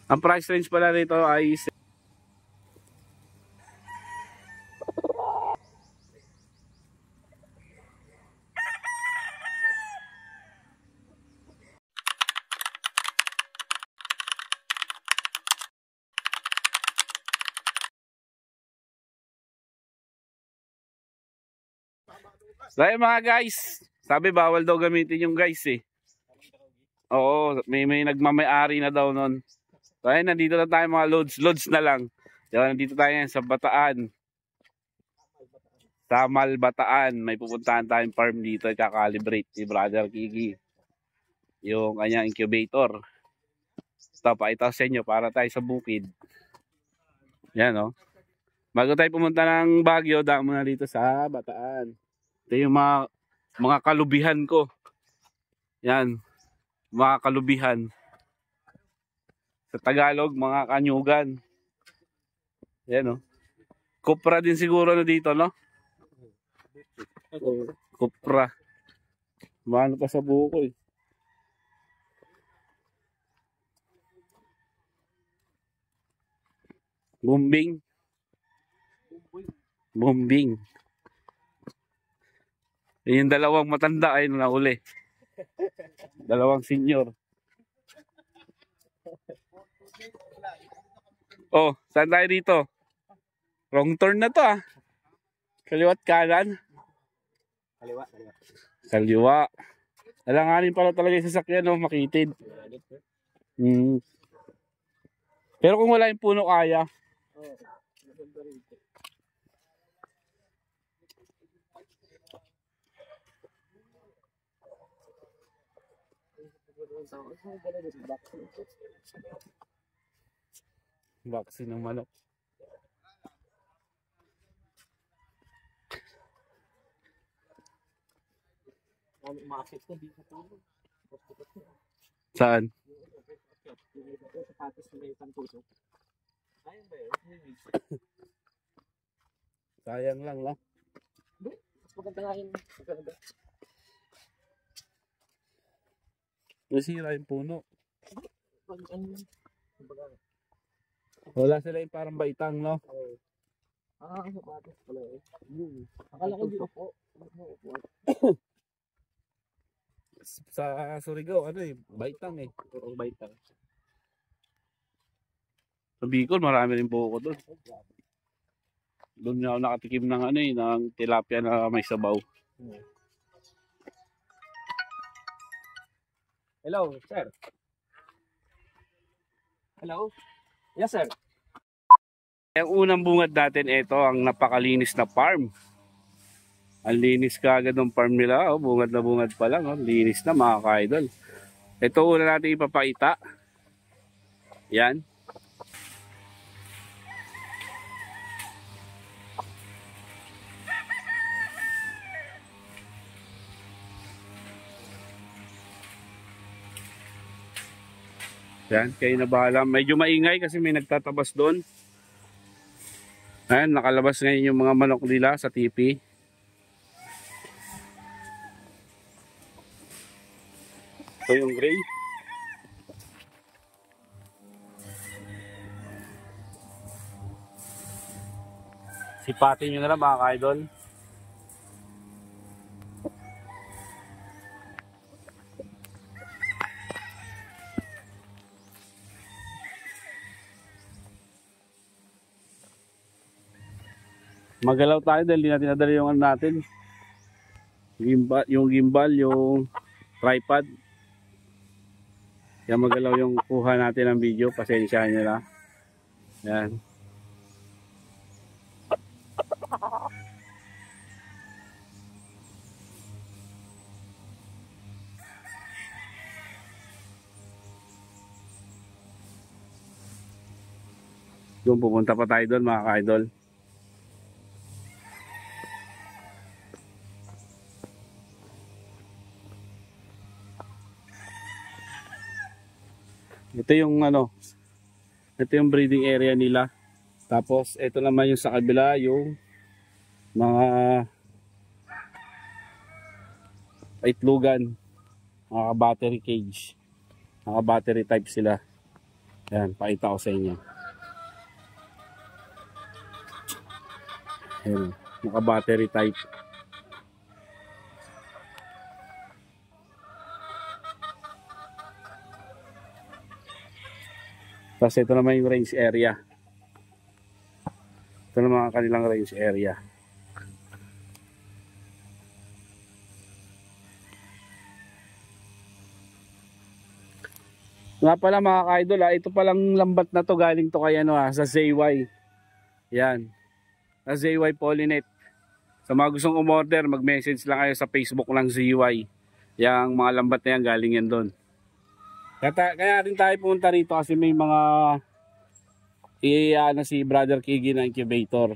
Ang price range pala rito ay Dahil mga guys, sabi bawal daw gamitin yung guys eh. Oo, may nagmamay-ari na daw nun. So ayun, nandito na tayo mga loads na lang. So, nandito tayo sa Bataan. Sa Malbataan, may pupuntahan tayong farm dito, kakalibrate ni Brother Kiki. Yung kanyang incubator. Ito, pakita sa inyo para tayo sa bukid. Yan o. Bago tayo pumunta ng Baguio, daan muna dito sa Bataan. Ito yung mga kalubihan ko. Yan. Mga kalubihan. Sa Tagalog, mga kanyugan. Yan o. Kupra din siguro na dito, no? Kupra. Mahal pa sa buko eh. Bumbing. Bumbing. Yung dalawang matanda ay nauli. Dalawang senior. Oh, saan tayo dito? Wrong turn na to ah. Kaliwat kanan. Kaliwa. Kaliwa. Alanganin pala talaga yung sasakyan, no? Makitid. Pero kung wala yung puno, kaya. Vaccine ng manok. Saan? Sayang lang lah. Nasira yung puno. Wala sila yung parang baitang, no? Sapatos pala eh. Akala ko di upo. Sa Surigao, ano eh, baitang eh. Puro baitang. Sa Bicol, marami rin buko doon. Doon nga ako nakatikim ng ano eh, ng tilapia na may sabaw. Hello, sir. Hello? Yes, sir. Ang unang bungad natin, ito ang napakalinis na farm. Ang linis kaagad ng farm nila. Oh, bungad na bungad pa lang. Oh. Linis na mga ka-idol. Ito una natin ipapakita. Yan. Yan, kayo na bahala. Medyo maingay kasi may nagtatabas doon. Ayan, nakalabas ngayon yung mga manok nila sa TV. Ito yung gray. Sipatin nyo na lang mga ka-idol. Magalaw tayo dahil hindi natin nadala yung ano natin. Yung gimbal, yung tripod. Kaya magalaw yung kuha natin ng video. Pasensyahan nyo na. Yan. Doon pupunta pa tayo doon mga ka-idol. Ito yung ano, ito yung breeding area nila. Tapos ito naman yung sa kabila, yung mga itlogan, mga battery cage, mga battery type sila. Yan, pakita ko sa inyo. Ayan, naka-battery type. Tapos ito naman yung range area. Ito naman ang kanilang range area. Nga pala mga ka-idol, ito palang lambat na to galing to kay ano sa ZY. Yan. Sa ZY Polynet. Sa mga gustong umorder, mag-message lang kayo sa Facebook ng ZY. Yang mga lambat na yan galing yan doon. Kaya rin tayo pumunta rito kasi may mga na si Brother Kigi na incubator.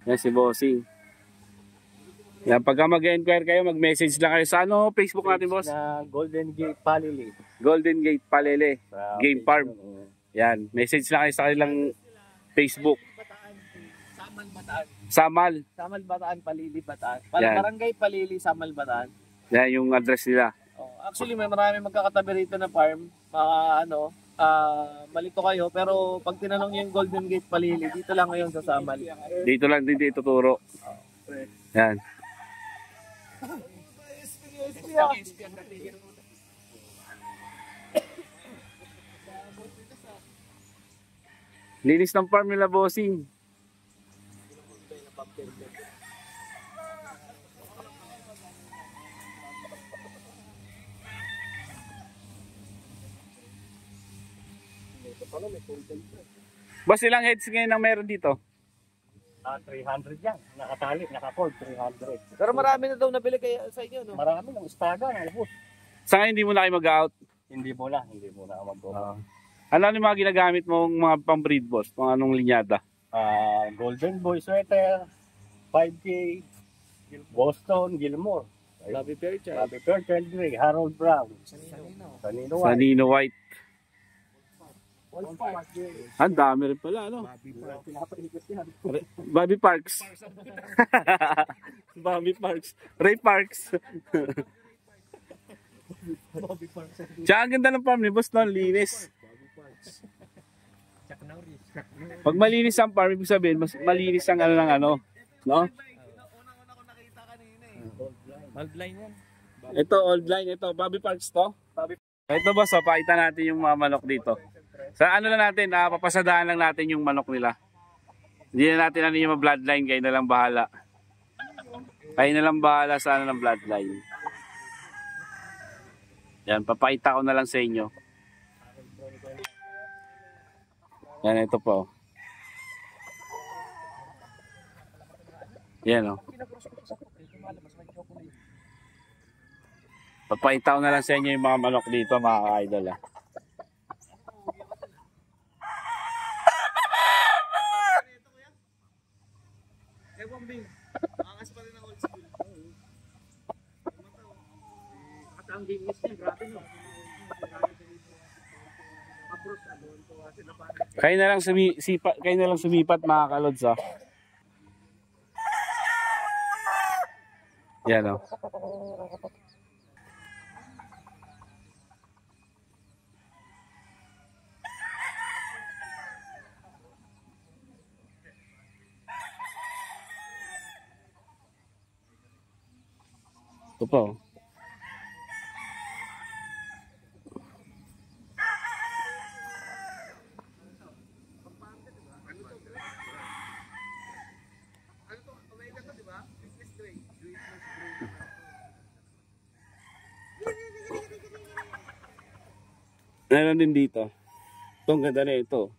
Yan si Bossing. Yan, pagka mag-enquire kayo, mag-message lang kayo sa ano, Facebook natin, boss? Na Golden Gate Palili. Golden Gate Palele Game Farm. Yan, message lang kayo sa kanilang Facebook. Samal Bataan. Samal. Samal Bataan, Palili Bataan. Yan. Barangay Palili, Samal Bataan. Yan yung address nila. Oh, actually, may marami magkakatabi rito na farm. Malito kayo. Pero pag tinanong yung Golden Gate Palili, dito lang ngayon sa Samal. Dito lang din dito tuturo. Yan. Linis ng farm nila, Bossing. Boss, ilang heads ngayon ang meron dito? 300 yan. Nakatali, naka-cord, 300. Pero marami na daw nabili kayo sa inyo, no? Marami ng staga, ubos. Sa ngayon, hindi mo na kayo mag-out. Hindi mo na ako mag-go. Ano yung mga ginagamit mong mga pang-breed, boss? Pang anong linyada? Golden Boy Sweater, 5K, Boston, Gilmore, Bobby Percha. Bobby Percher, Grey, Harold Brown, Sanino White. Sanino White. Ang dami rin pala, ano? Bobby Parks. Bobby Parks. Ray Parks. Tsaka ang ganda ng farm ni boss, no? Linis. Pag malinis ang farm, ibig sabihin, mas malinis ang ano ng ano. No? Old line yan. Ito, old line. Ito, Bobby Parks to. Ito boss, pakita natin yung mga manok dito. Sa ano lang natin, papasadahan lang natin yung manok nila. Hindi na natin ano yung bloodline, kayo na lang bahala. Kayo na lang bahala sa ano ng bloodline. Yan, papakita ko na lang sa inyo. Yan, ito po. Yan o. Papakita ko na lang sa inyo yung mga manok dito, mga ka-idol. Angas pa rin ang old school. Ang ginis niya, grabe no. Kayo na lang sumipat mga kalods, oh. Yan oh. Ito pa oh. Meron din dito. Itong ganda na ito.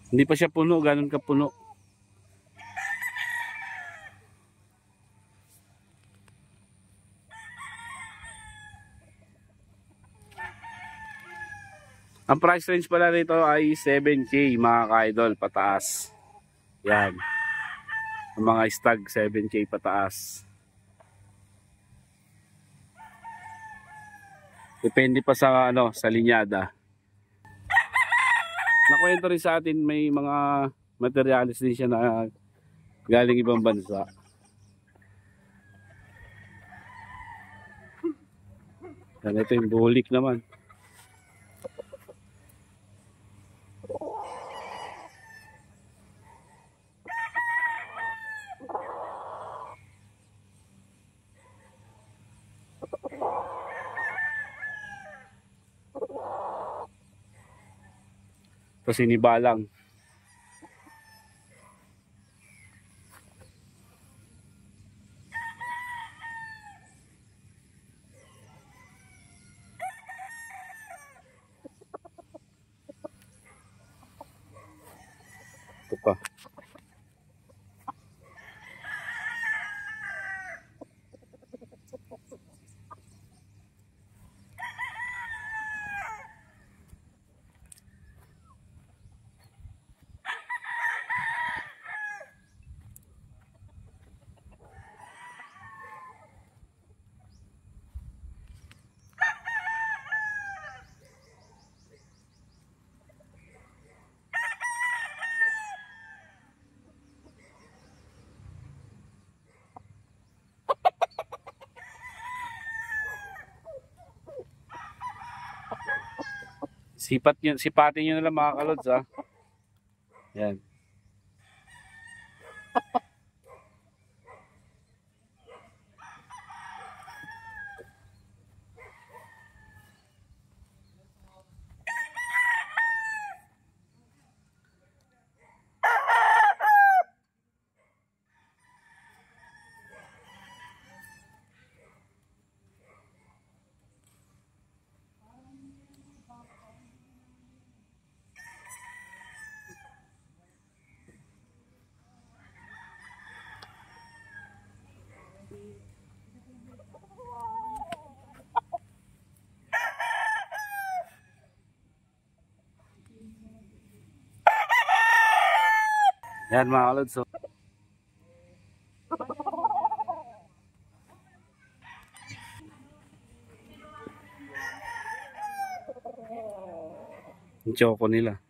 Hindi pa siya puno, ganun ka puno. Ang price range pala rito ay 7K mga ka-idol pataas. Yan. Ang mga stag 7K pataas. Depende pa sa ano, sa linyada. Nakwento rin sa atin may mga materialis din siya na galing ibang bansa. Yan, ito yung bulik naman. Ito sinibalang. Ito pa. Sipatin nyo na lang mga kalods ha. Yan. Yan mga kalods. So, yung choco nila.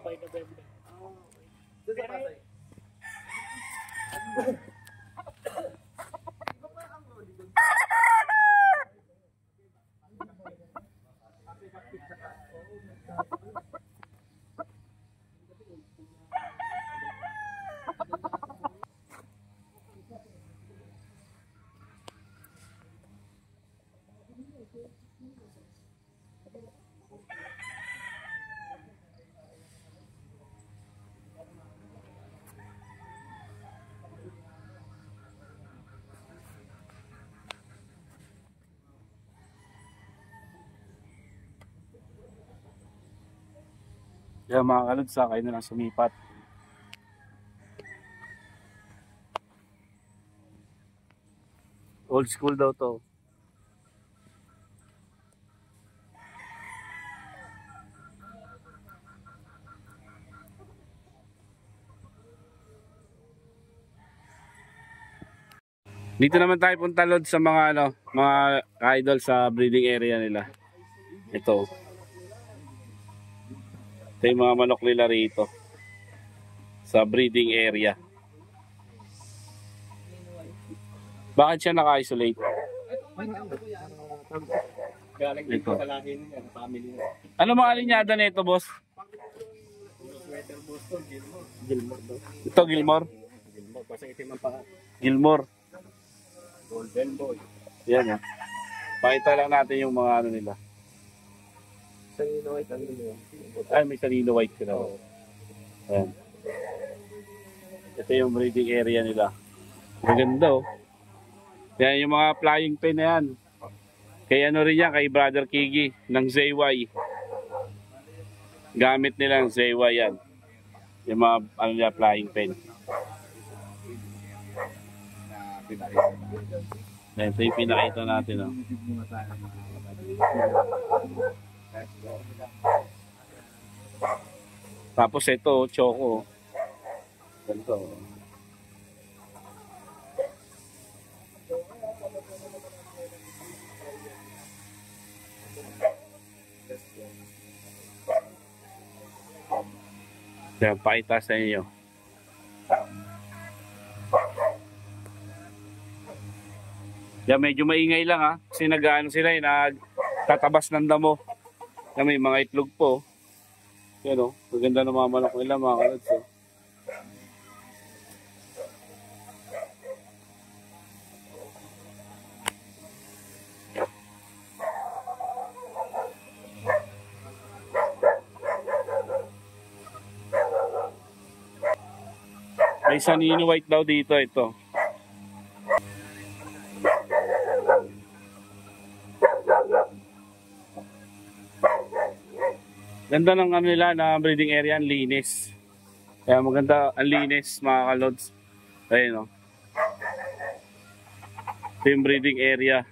By November. Yan mga kalods ha, kayo na lang sumipat. Old school daw to. Dito naman tayo punta Lod sa mga ano, mga idol sa breeding area nila. Ito. Ito yung mga manok nila rito. Sa breeding area. Bakit siya naka-isolate? Galing dito sa lahi niya, family niya. Ano mga linyada nito, boss? Sweater Boston, Gilmore. Gilmore daw. Ito, Gilmore? Gilmore, kasi itim ang paa. Gilmore. Golden boy. Yan, pakita lang natin yung mga ano nila. Sanino White, ano yun? Ay, may Sanino White sila. Oo. Ayan. Ito yung breeding area nila. Maganda oh. Yan yung mga flying pen na yan. Kay ano rin yan, kay Brother Kigi ng ZY. Gamit nila ng ZY yan. Yung mga ano nila, flying pen. Yan, ito yung pinakita natin. Oh. Tapos ito, choco. Ganito. Yan, pakita sa inyo. Yan, medyo maingay lang ha. Kasi nag-ano sila nagtatabas ng damo. Yan, may mga itlog po. Yan o, maganda ng mga manok nila mga kalods. Oh. May Sanino White daw dito, ito. Ganda ng ano nila na breeding area, ang linis. Kaya maganda, ang linis mga kalods. Ayun o. Ito yung breeding area.